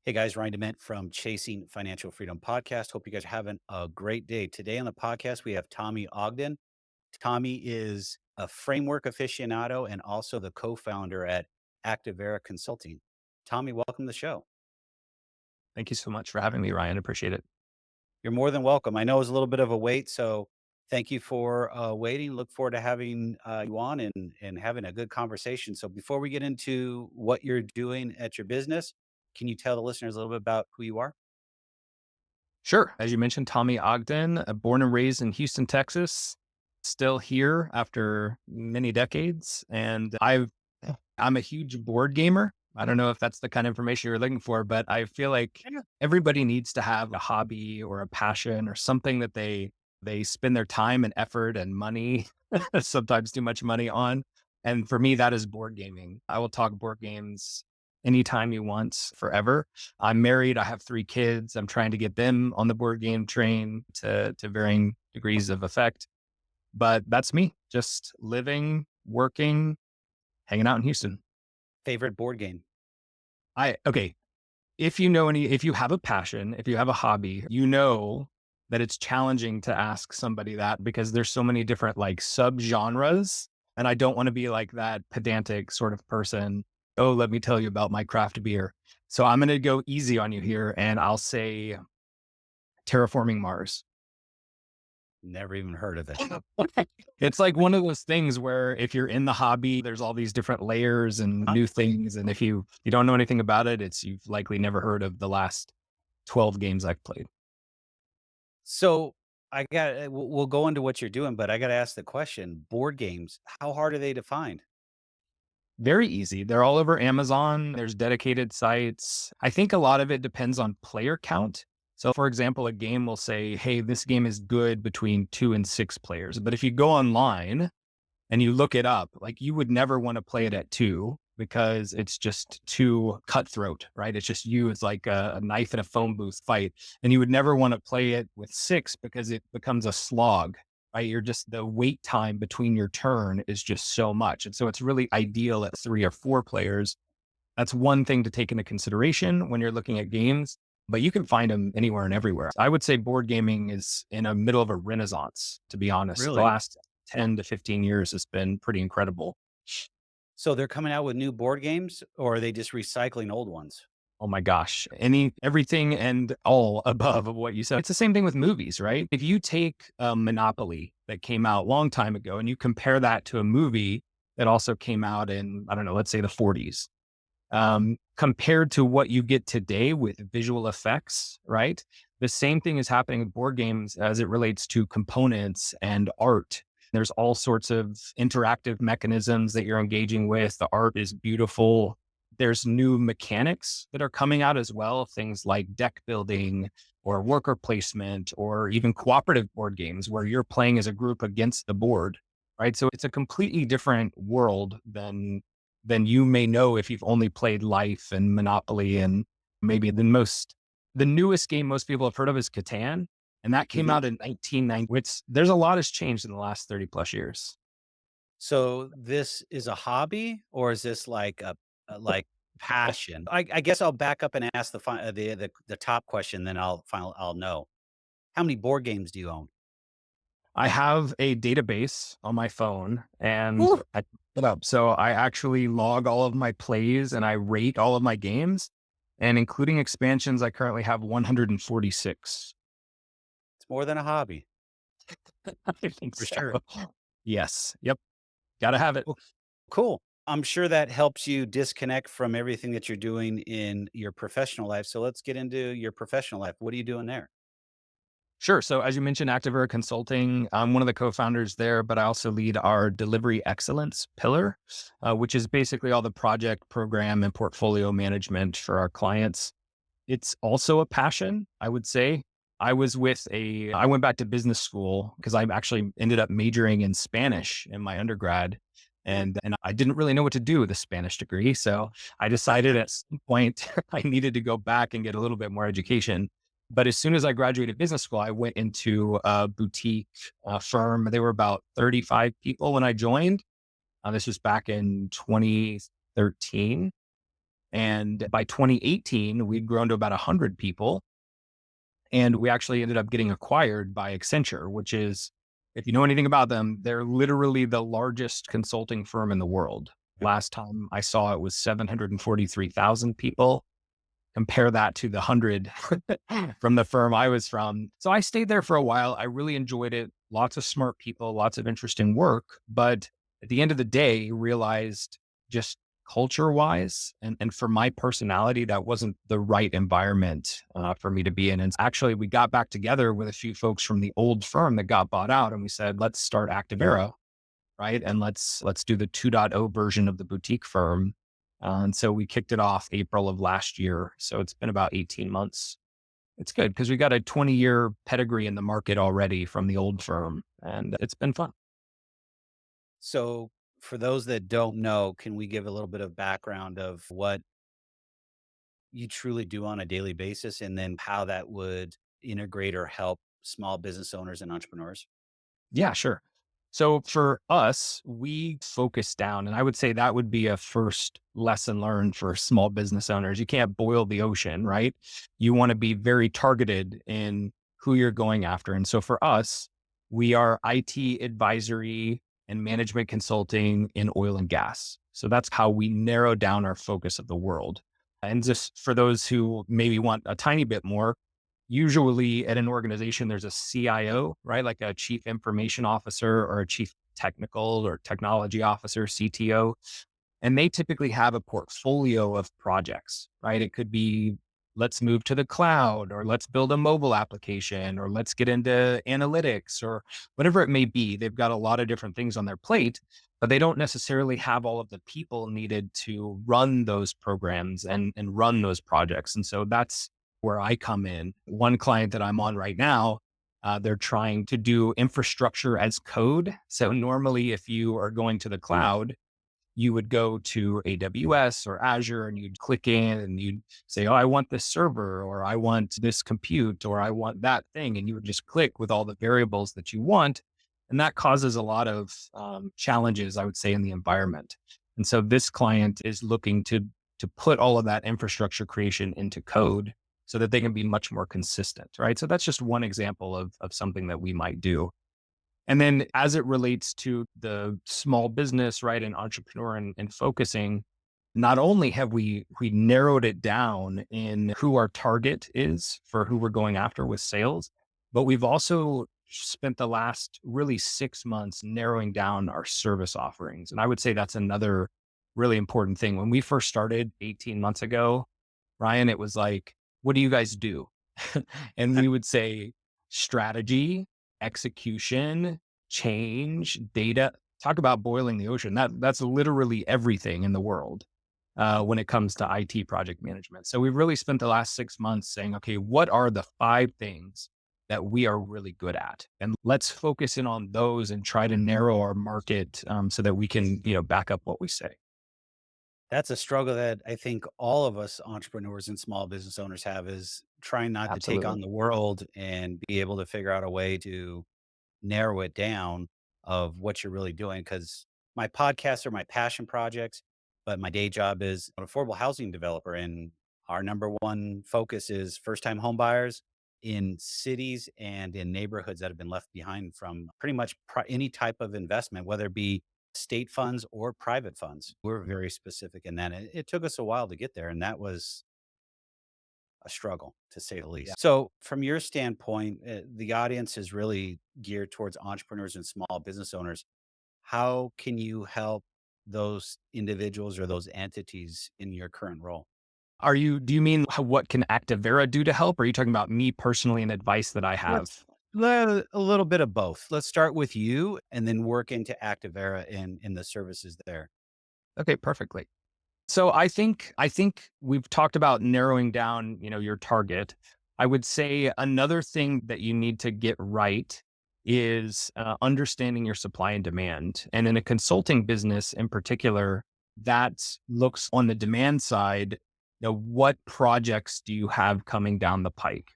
Hey guys, Ryan Dement from Chasing Financial Freedom Podcast. Hope you guys are having a great day. Today on the podcast, we have Tommy Ogden. Tommy is a framework aficionado and also the co-founder at Activera Consulting. Tommy, welcome to the show. Thank you so much for having me, Ryan. Appreciate it. You're more than welcome. I know it was a little bit of a wait, so thank you for waiting. Look forward to having you on and having a good conversation. So before we get into what you're doing at your business, can you tell the listeners a little bit about who you are? Sure. As you mentioned, Tommy Ogden, born and raised in Houston, Texas, still here after many decades. I'm a huge board gamer. I don't know if that's the kind of information you're looking for, but I feel like everybody needs to have a hobby or a passion or something that they spend their time and effort and money, sometimes too much money on. And for me, that is board gaming. I will talk board games anytime you want, forever. I'm married. I have 3 kids. I'm trying to get them on the board game train to varying degrees of effect. But that's me, just living, working, hanging out in Houston. Favorite board game? Okay. If you have a passion, if you have a hobby, you know that it's challenging to ask somebody that because there's so many different like subgenres. And I don't want to be like that pedantic sort of person. Oh, let me tell you about my craft beer. So I'm going to go easy on you here and I'll say terraforming Mars. Never even heard of it. It's like one of those things where if you're in the hobby, there's all these different layers and Huh? new things. And if you don't know anything about it, you've likely never heard of the last 12 games I've played. So I got we'll go into what you're doing, but I gotta ask the question, board games, how hard are they to find? Very easy. They're all over Amazon. There's dedicated sites. I think a lot of it depends on player count. So, for example, a game will say, hey, this game is good between 2 and 6 players. But if you go online and you look it up, like you would never want to play it at 2 because it's just too cutthroat, right? It's just you. It's like a knife in a phone booth fight. And you would never want to play it with 6 because it becomes a slog, right? You're just the wait time between your turn is just so much. And so it's really ideal at 3 or 4 players. That's one thing to take into consideration when you're looking at games, but you can find them anywhere and everywhere. I would say board gaming is in the middle of a renaissance, to be honest. The Really? last 10 to 15 years has been pretty incredible. So they're coming out with new board games, or are they just recycling old ones? Oh my gosh. Everything and all above of what you said. It's the same thing with movies, right? If you take Monopoly that came out a long time ago and you compare that to a movie that also came out in, I don't know, let's say the 40s, compared to what you get today with visual effects, right? The same thing is happening with board games as it relates to components and art. There's all sorts of interactive mechanisms that you're engaging with. The art is beautiful. There's new mechanics that are coming out as well, things like deck building or worker placement or even cooperative board games where you're playing as a group against the board, right? So it's a completely different world than you may know if you've only played Life and Monopoly and maybe the newest game most people have heard of is Catan. And that came Mhm. out in 1990. Which there's a lot has changed in the last 30 plus years. So this is a hobby, or is this like a like passion? I guess I'll back up and ask the top question, then I'll know. How many board games do you own? I have a database on my phone and Woo! I put it up. So I actually log all of my plays and I rate all of my games. And including expansions, I currently have 146. It's more than a hobby, I think for so. sure. Yes. Yep. Gotta have it. Well, cool. I'm sure that helps you disconnect from everything that you're doing in your professional life. So let's get into your professional life. What are you doing there? Sure. So as you mentioned, Activera Consulting, I'm one of the co-founders there, but I also lead our delivery excellence pillar, which is basically all the project, program, and portfolio management for our clients. It's also a passion, I would say. I went back to business school because I actually ended up majoring in Spanish in my undergrad. And I didn't really know what to do with a Spanish degree. So I decided at some point I needed to go back and get a little bit more education. But as soon as I graduated business school, I went into a boutique firm. They were about 35 people when I joined. This was back in 2013. And by 2018, we'd grown to about 100 people. And we actually ended up getting acquired by Accenture, which is, if you know anything about them, they're literally the largest consulting firm in the world. Last time I saw it was 743,000 people. Compare that to the 100 from the firm I was from. So I stayed there for a while. I really enjoyed it. Lots of smart people, lots of interesting work. But at the end of the day, realized just culture wise and for my personality, that wasn't the right environment for me to be in. And actually, we got back together with a few folks from the old firm that got bought out, and we said, let's start Activera, right? And let's do the 2.0 version of the boutique firm. And so we kicked it off April of last year. So it's been about 18 months. It's good because we got a 20-year pedigree in the market already from the old firm, and it's been fun. So, for those that don't know, can we give a little bit of background of what you truly do on a daily basis and then how that would integrate or help small business owners and entrepreneurs? Yeah, sure. So for us, we focus down, and I would say that would be a first lesson learned for small business owners. You can't boil the ocean, right? You want to be very targeted in who you're going after. And so for us, we are IT advisory and management consulting in oil and gas. So that's how we narrow down our focus of the world. And just for those who maybe want a tiny bit more, usually at an organization, there's a CIO, right? Like a chief information officer or a chief technical or technology officer, CTO. And they typically have a portfolio of projects, right? It could be, let's move to the cloud, or let's build a mobile application, or let's get into analytics, or whatever it may be. They've got a lot of different things on their plate, but they don't necessarily have all of the people needed to run those programs and run those projects. And so that's where I come in. One client that I'm on right now, they're trying to do infrastructure as code. So normally, if you are going to the cloud, you would go to AWS or Azure and you'd click in and you'd say, oh, I want this server, or I want this compute, or I want that thing. And you would just click with all the variables that you want. And that causes a lot of challenges, I would say, in the environment. And so this client is looking to put all of that infrastructure creation into code so that they can be much more consistent, right? So that's just one example of something that we might do. And then as it relates to the small business, right, and entrepreneur and focusing, not only have we narrowed it down in who our target is for who we're going after with sales, but we've also spent the last really 6 months narrowing down our service offerings. And I would say that's another really important thing. When we first started 18 months ago, Ryan, it was like, what do you guys do? And we would say strategy, execution, change, data. Talk about boiling the ocean. That's literally everything in the world when it comes to IT project management. So we've really spent the last 6 months saying, okay, what are the 5 things that we are really good at, and let's focus in on those and try to narrow our market so that we can, back up what we say. That's a struggle that I think all of us entrepreneurs and small business owners have is trying not to take Absolutely. on the world and be able to figure out a way to narrow it down of what you're really doing. Because my podcasts are my passion projects, but my day job is an affordable housing developer. And our number one focus is first time home buyers in cities and in neighborhoods that have been left behind from pretty much any type of investment, whether it be state funds or private funds. We're very specific in that. It took us a while to get there, and that was a struggle to say the Yeah. least. So, from your standpoint, the audience is really geared towards entrepreneurs and small business owners. How can you help those individuals or those entities in your current role? Do you mean what can Activera do to help? Or are you talking about me personally and advice that I Let's have? a little bit of both. Let's start with you and then work into Activera in the services there. Okay, perfectly. So I think we've talked about narrowing down, your target. I would say another thing that you need to get right is understanding your supply and demand. And in a consulting business in particular, that looks on the demand side, what projects do you have coming down the pike?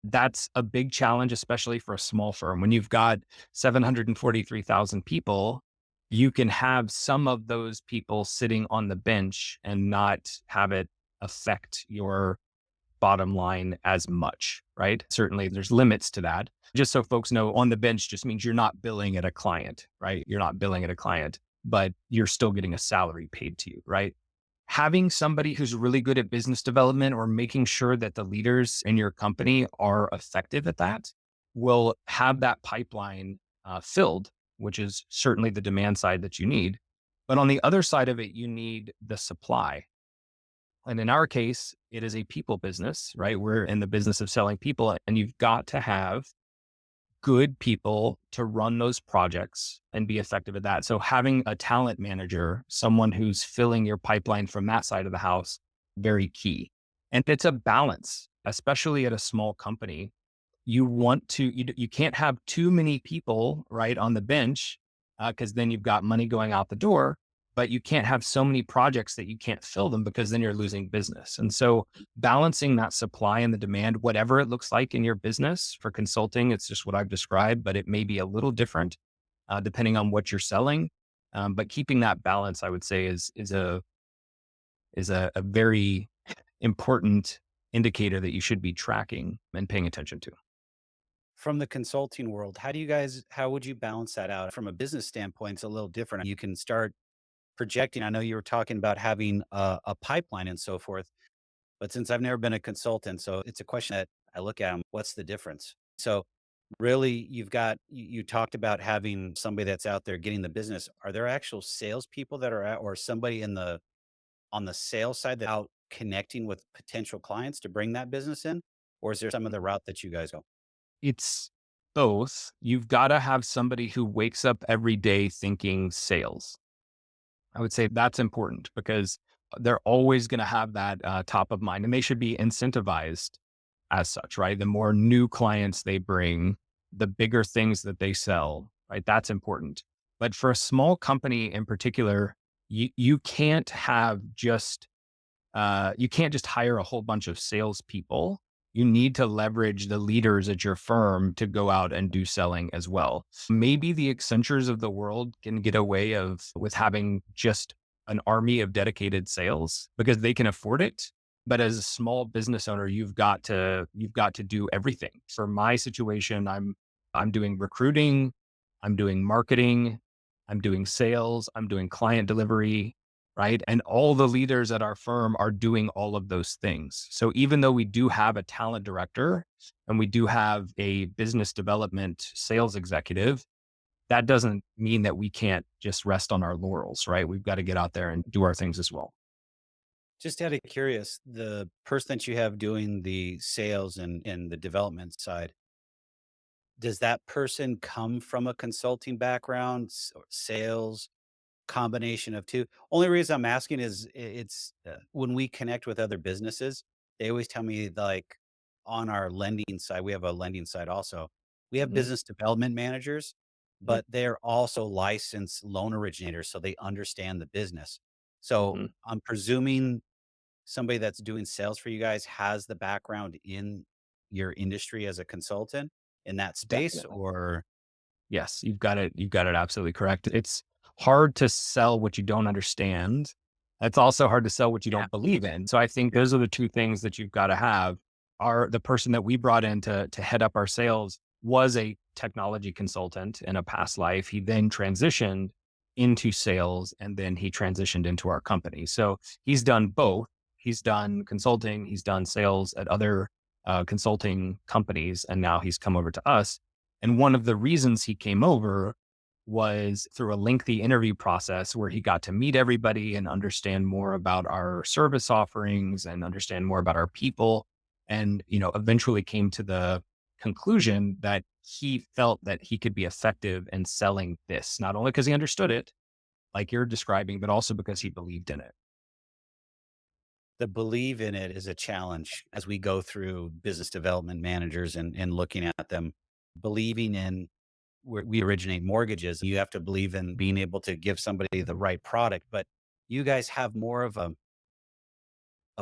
That's a big challenge, especially for a small firm. When you've got 743,000 people, you can have some of those people sitting on the bench and not have it affect your bottom line as much, right? Certainly there's limits to that. Just so folks know, on the bench just means you're not billing at a client, right? You're not billing at a client, but you're still getting a salary paid to you, right? Having somebody who's really good at business development or making sure that the leaders in your company are effective at that will have that pipeline filled, which is certainly the demand side that you need. But on the other side of it, you need the supply. And in our case, it is a people business, right? We're in the business of selling people, and you've got to have good people to run those projects and be effective at that. So having a talent manager, someone who's filling your pipeline from that side of the house, very key. And it's a balance, especially at a small company. You want to, you can't have too many people right on the bench because then you've got money going out the door, but you can't have so many projects that you can't fill them because then you're losing business. And so balancing that supply and the demand, whatever it looks like in your business for consulting, it's just what I've described, but it may be a little different depending on what you're selling. But keeping that balance, I would say, is a very important indicator that you should be tracking and paying attention to. From the consulting world, how would you balance that out? From a business standpoint, it's a little different. You can start projecting. I know you were talking about having a pipeline and so forth, but since I've never been a consultant, so it's a question that I look at, what's the difference? So really, you talked about having somebody that's out there getting the business. Are there actual salespeople that are out, or somebody on the sales side that out connecting with potential clients to bring that business in? Or is there some other route that you guys go? It's both. You've got to have somebody who wakes up every day thinking sales. I would say that's important because they're always going to have that top of mind and they should be incentivized as such, right? The more new clients they bring, the bigger things that they sell, right? That's important. But for a small company in particular, you can't have just you can't just hire a whole bunch of salespeople. You need to leverage the leaders at your firm to go out and do selling as well. Maybe the Accentures of the world can get away with having just an army of dedicated sales because they can afford it. But as a small business owner, you've got to do everything. For my situation, I'm doing recruiting, I'm doing marketing, I'm doing sales, I'm doing client delivery, right? And all the leaders at our firm are doing all of those things. So even though we do have a talent director and we do have a business development sales executive, that doesn't mean that we can't just rest on our laurels, right? We've got to get out there and do our things as well. Just out of curious, the person that you have doing the sales and the development side, does that person come from a consulting background, or sales, combination of 2? Only reason I'm asking is when we connect with other businesses, they always tell me, like, on our lending side, we have a lending side also. We have Mhm. business development managers, Yep. but they're also licensed loan originators, so they understand the business. So, Mhm. I'm presuming somebody that's doing sales for you guys has the background in your industry as a consultant in that space, Definitely. or Yes, you've got it. You've got it absolutely correct. It's hard to sell what you don't understand. It's also hard to sell what you yeah. don't believe in. So I think those are the two things that you've got to have. The person that we brought in to head up our sales was a technology consultant in a past life. He then transitioned into sales and then he transitioned into our company. So he's done both. He's done consulting, he's done sales at other consulting companies, and now he's come over to us. And one of the reasons he came over was through a lengthy interview process where he got to meet everybody and understand more about our service offerings and understand more about our people. And, eventually came to the conclusion that he felt that he could be effective in selling this, not only because he understood it, like you're describing, but also because he believed in it. The believe in it is a challenge as we go through business development managers and looking at them, believing in where we originate mortgages. You have to believe in being able to give somebody the right product, but you guys have more of a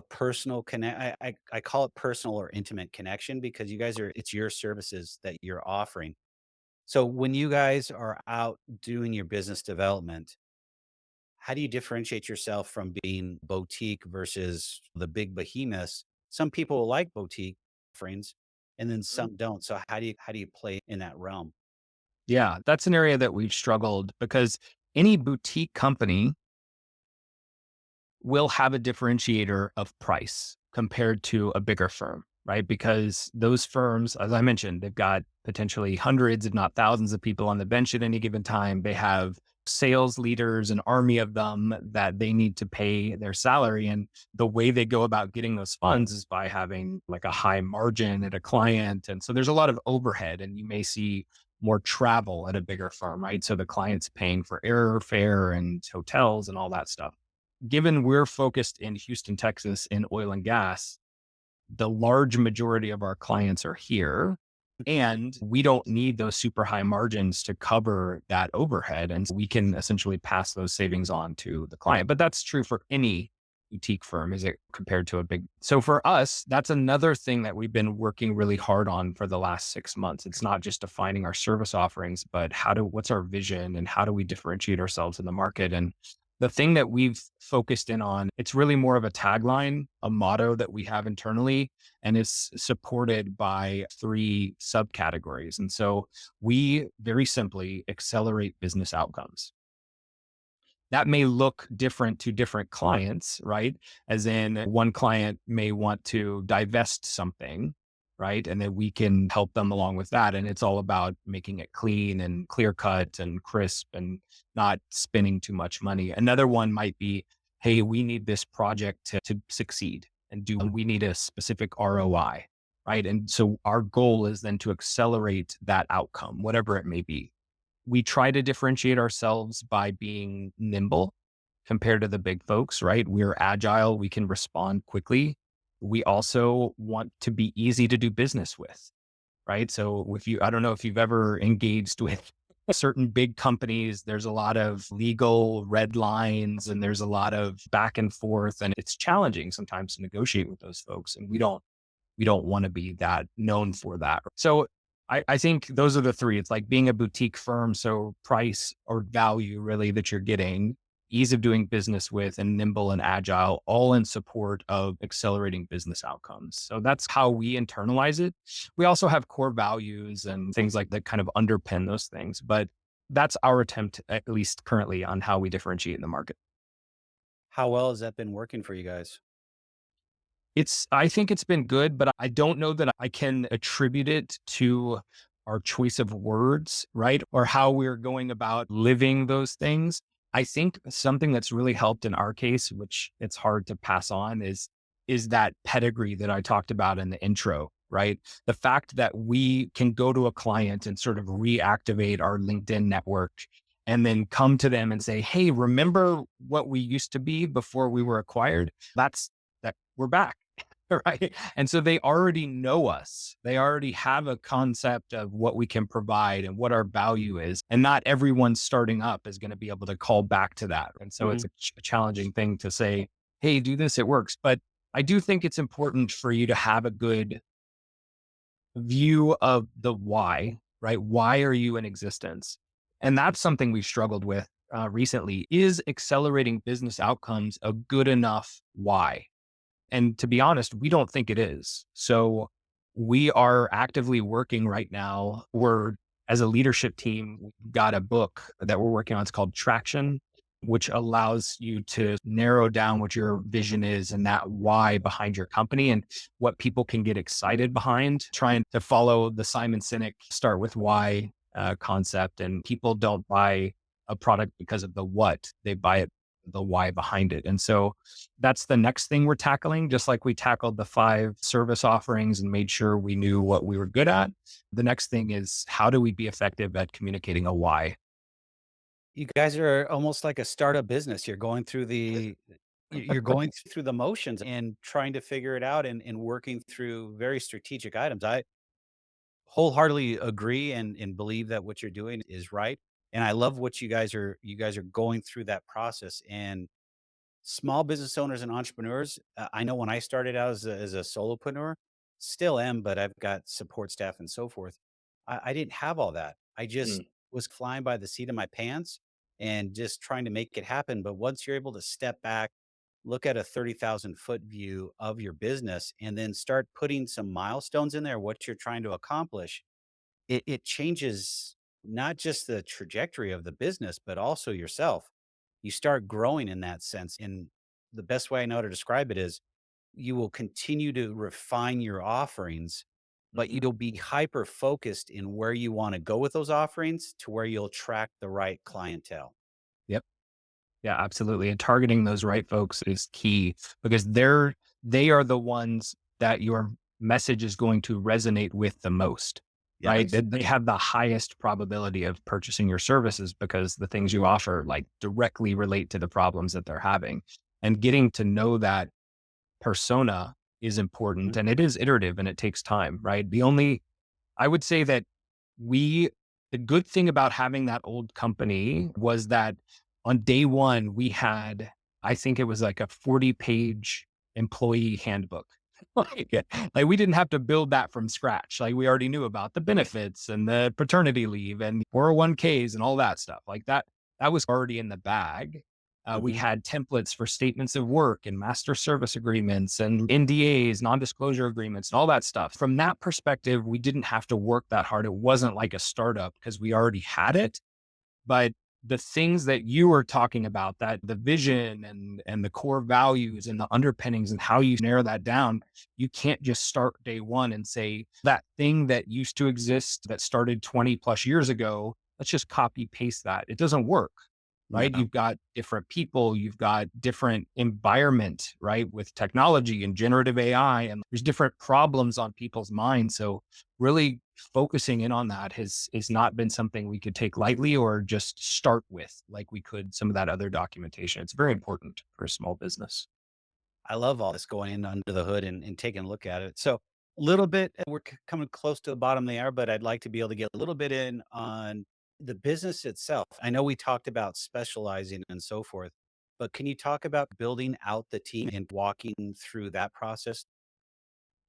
personal connect. I call it personal or intimate connection because you guys it's your services that you're offering. So when you guys are out doing your business development, how do you differentiate yourself from being boutique versus the big behemoths? Some people like boutique offerings and then some don't. So how do you play in that realm? Yeah, that's an area that we've struggled because any boutique company will have a differentiator of price compared to a bigger firm, right? Because those firms, as I mentioned, they've got potentially hundreds, if not thousands of people on the bench at any given time. They have sales leaders, an army of them that they need to pay their salary. And the way they go about getting those funds is by having like a high margin at a client. And so there's a lot of overhead, and you may see more travel at a bigger firm, right? So the client's paying for airfare and hotels and all that stuff. Given we're focused in Houston, Texas in oil and gas, the large majority of our clients are here, and we don't need those super high margins to cover that overhead. And so we can essentially pass those savings on to the client. But that's true for any boutique firm, is it compared to a big. So for us, that's another thing that we've been working really hard on for the last 6 months. It's not just defining our service offerings, but what's our vision and how do we differentiate ourselves in the market? And the thing that we've focused in on, it's really more of a tagline, a motto that we have internally, and it's supported by three subcategories. And so we very simply accelerate business outcomes. That may look different to different clients, right? As in, one client may want to divest something, right? And then we can help them along with that. And it's all about making it clean and clear cut and crisp and not spending too much money. Another one might be, hey, we need this project to succeed we need a specific ROI, right? And so our goal is then to accelerate that outcome, whatever it may be. We try to differentiate ourselves by being nimble compared to the big folks, right? We're agile, we can respond quickly. We also want to be easy to do business with, right? So I don't know if you've ever engaged with certain big companies, there's a lot of legal red lines and there's a lot of back and forth, and it's challenging sometimes to negotiate with those folks. And we don't want to be that known for that. So I think those are the three. It's like being a boutique firm. So price or value really that you're getting, ease of doing business with, and nimble and agile, all in support of accelerating business outcomes. So that's how we internalize it. We also have core values and things like that kind of underpin those things. But that's our attempt, at least currently, on how we differentiate in the market. How well has that been working for you guys? I think it's been good, but I don't know that I can attribute it to our choice of words, right? Or how we're going about living those things. I think something that's really helped in our case, which it's hard to pass on, is that pedigree that I talked about in the intro, right? The fact that we can go to a client and sort of reactivate our LinkedIn network and then come to them and say, "Hey, remember what we used to be before we were acquired?" That we're back. Right. And so they already know us. They already have a concept of what we can provide and what our value is. And not everyone starting up is going to be able to call back to that. And so it's Mhm. a challenging thing to say, hey, do this, it works. But I do think it's important for you to have a good view of the why, right? Why are you in existence? And that's something we've struggled with recently. Is accelerating business outcomes a good enough why? And to be honest, we don't think it is. So we are actively working right now. As a leadership team, we've got a book that we're working on. It's called Traction, which allows you to narrow down what your vision is and that why behind your company and what people can get excited behind, trying to follow the Simon Sinek start with why concept. And people don't buy a product because of the what, they buy it the why behind it. And so that's the next thing we're tackling, just like we tackled the 5 service offerings and made sure we knew what we were good at. The next thing is how do we be effective at communicating a why? You guys are almost like a startup business. You're going through the motions and trying to figure it out and working through very strategic items. I wholeheartedly agree and believe that what you're doing is right. And I love what you guys are going through that process. And small business owners and entrepreneurs, I know when I started out as a solopreneur, still am, but I've got support staff and so forth. I didn't have all that. I just Mm, was flying by the seat of my pants and just trying to make it happen. But once you're able to step back, look at a 30,000-foot view of your business, and then start putting some milestones in there, what you're trying to accomplish, it changes not just the trajectory of the business, but also yourself. You start growing in that sense. And the best way I know to describe it is you will continue to refine your offerings, but Mhm. you'll be hyper focused in where you want to go with those offerings to where you'll attract the right clientele. Yep. Yeah, absolutely. And targeting those right folks is key because they are the ones that your message is going to resonate with the most, right? Yes. They have the highest probability of purchasing your services because the things you offer like directly relate to the problems that they're having. And getting to know that persona is important and it is iterative and it takes time, right? I would say that we the good thing about having that old company was that on day one, we had, I think it was like a 40-page employee handbook. Like we didn't have to build that from scratch. Like we already knew about the benefits and the paternity leave and 401ks and all that stuff. Like that was already in the bag. We Mhm. had templates for statements of work and master service agreements and NDAs, non disclosure agreements, and all that stuff. From that perspective, we didn't have to work that hard. It wasn't like a startup because we already had it. But the things that you were talking about, that the vision and the core values and the underpinnings and how you narrow that down, you can't just start day one and say that thing that used to exist that started 20 plus years ago, let's just copy paste that. It doesn't work. Right. No. You've got different people, you've got different environment, right? With technology and generative AI, and there's different problems on people's minds. So really focusing in on that has not been something we could take lightly or just start with like we could some of that other documentation. It's very important for a small business. I love all this going in under the hood and taking a look at it. So, a little bit, we're coming close to the bottom of the hour, but I'd like to be able to get a little bit in on the business itself. I know we talked about specializing and so forth, but can you talk about building out the team and walking through that process?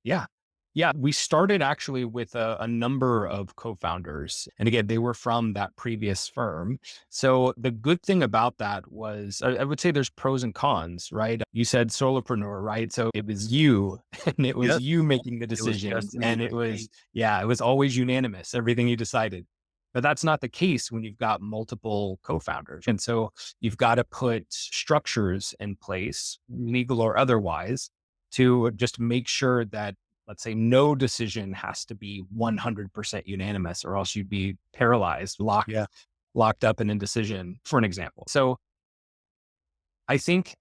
Yeah. Yeah. We started actually with a number of co founders. And again, they were from that previous firm. So the good thing about that was, I would say there's pros and cons, right? You said solopreneur, right? So it was you and it was Yes. you making the It was just decisions. me. And yeah, it was always unanimous, everything you decided. But that's not the case when you've got multiple co founders. And so you've got to put structures in place, legal or otherwise, to just make sure that, let's say, no decision has to be 100% unanimous, or else you'd be paralyzed, Yeah. locked up in indecision, for an example. So I think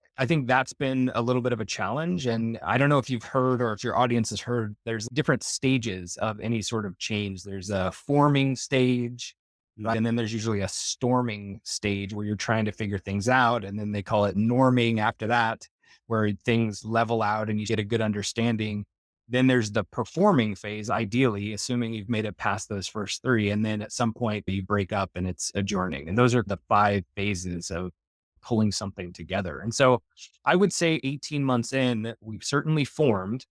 that's been a little bit of a challenge. And I don't know if you've heard or if your audience has heard, there's different stages of any sort of change. There's a forming stage, right? And then there's usually a storming stage where you're trying to figure things out. And then they call it norming after that, where things level out and you get a good understanding. Then there's the performing phase, ideally, assuming you've made it past those first three. And then at some point you break up and it's adjourning. And those are the five phases of pulling something together. And so I would say 18 months in, we've certainly formed.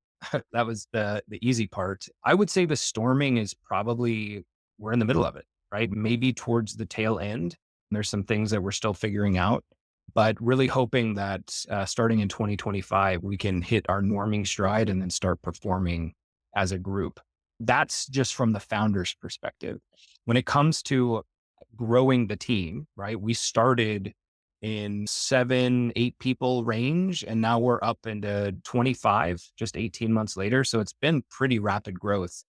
That was the easy part. I would say the storming is probably, we're in the middle of it, right? Maybe towards the tail end. There's some things that we're still figuring out, but really hoping that starting in 2025, we can hit our norming stride and then start performing as a group. That's just from the founder's perspective. When it comes to growing the team, right? We started in 7, 8 people range, and now we're up into 25 just 18 months later. So it's been pretty rapid growth.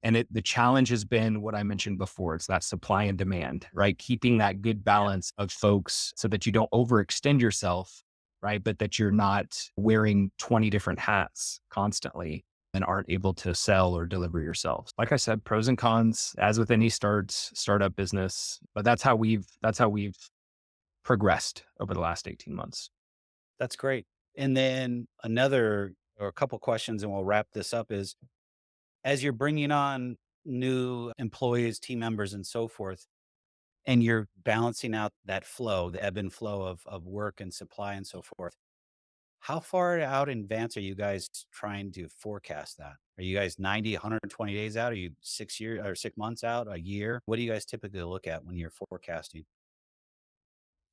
And the challenge has been what I mentioned before. It's that supply and demand, right? Keeping that good balance of folks so that you don't overextend yourself, right? But that you're not wearing 20 different hats constantly and aren't able to sell or deliver yourself. Like I said, pros and cons, as with any startup business, but that's how we've progressed over the last 18 months. That's great. And then another or a couple questions, and we'll wrap this up is as you're bringing on new employees, team members, and so forth, and you're balancing out that flow, the ebb and flow of work and supply and so forth. How far out in advance are you guys trying to forecast that? Are you guys 90, 120 days out? Are you 6 years or 6 months out, a year? What do you guys typically look at when you're forecasting?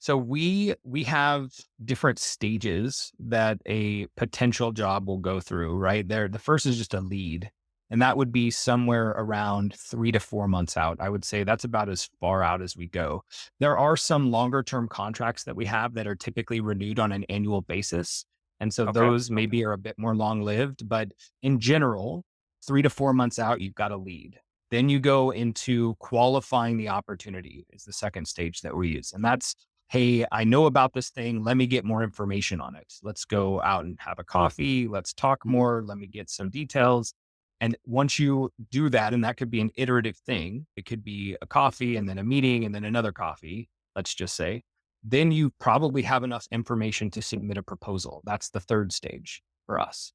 So we have different stages that a potential job will go through, right? There, the first is just a lead, and that would be somewhere around 3 to 4 months out. I would say that's about as far out as we go. There are some longer term contracts that we have that are typically renewed on an annual basis. And so Okay. those maybe are a bit more long lived, but in general, 3 to 4 months out, you've got a lead. Then you go into qualifying the opportunity is the second stage that we use. And that's, hey, I know about this thing. Let me get more information on it. Let's go out and have a coffee. Let's talk Mhm. more. Let me get some details. And once you do that, and that could be an iterative thing, it could be a coffee and then a meeting and then another coffee, let's just say, then you probably have enough information to submit a proposal. That's the third stage for us.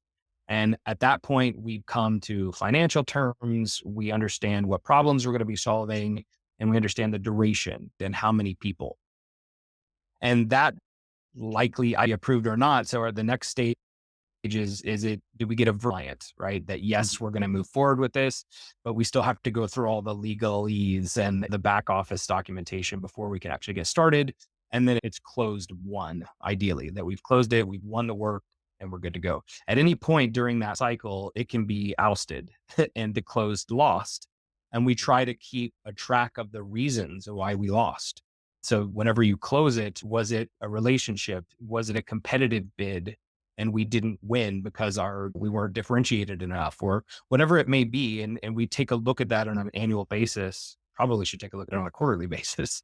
And at that point, we come to financial terms. We understand what problems we're going to be solving, and we understand the duration and how many people. And that likely I approved or not. So are the next stage is it, do we get a client, right? That Mhm. yes, we're going to move forward with this, but we still have to go through all the legalese and the back office documentation before we can actually get started. And then it's closed won, ideally, that we've closed it, we've won the work, and we're good to go. At any point during that cycle, it can be ousted and the closed lost. And we try to keep a track of the reasons why we lost. So whenever you close it, was it a relationship? Was it a competitive bid? And we didn't win because we weren't differentiated enough or whatever it may be. And we take a look at that on an annual basis. Probably should take a look at it on a quarterly basis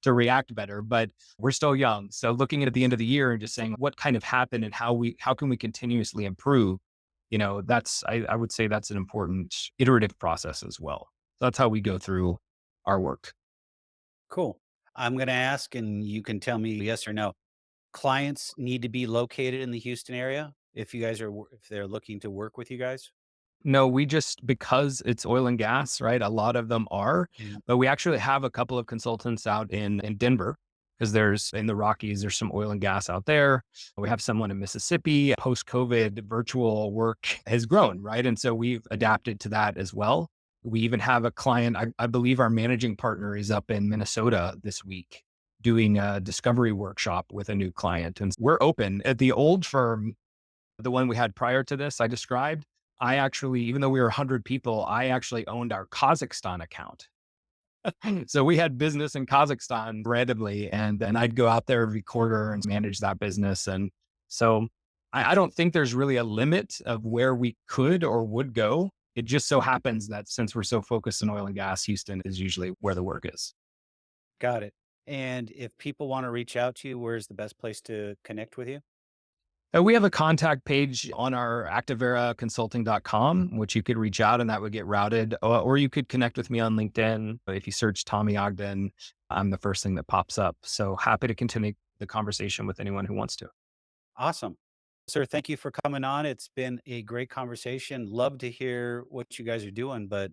to react better, but we're still young. So looking at the end of the year and just saying what kind of happened and how can we continuously improve, I would say that's an important iterative process as well. So that's how we go through our work. Cool. I'm going to ask, and you can tell me yes or no. Clients need to be located in the Houston area if you guys are if they're looking to work with you guys? No, we just because it's oil and gas, right? A lot of them are, Mhm. but we actually have a couple of consultants out in Denver because there's in the Rockies, there's some oil and gas out there. We have someone in Mississippi. Post COVID, virtual work has grown, right? And so we've adapted to that as well. We even have a client, I believe our managing partner is up in Minnesota this week doing a discovery workshop with a new client. And we're open. At the old firm, the one we had prior to this I described, I actually, even though we were 100 people, I actually owned our Kazakhstan account. So we had business in Kazakhstan randomly, and then I'd go out there every quarter and manage that business. And so I don't think there's really a limit of where we could or would go. It just so happens that since we're so focused on oil and gas, Houston is usually where the work is. Got it. And if people want to reach out to you, where's the best place to connect with you? We have a contact page on our activeraconsulting.com, which you could reach out and that would get routed, or you could connect with me on LinkedIn. If you search Tommy Ogden, I'm the first thing that pops up. So happy to continue the conversation with anyone who wants to. Awesome. Sir, thank you for coming on. It's been a great conversation. Love to hear what you guys are doing, but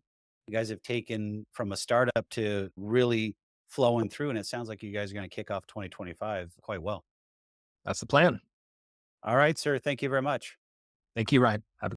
you guys have taken from a startup to really flowing through, and it sounds like you guys are going to kick off 2025 quite well. That's the plan. All right, sir. Thank you very much. Thank you, Ryan. Have a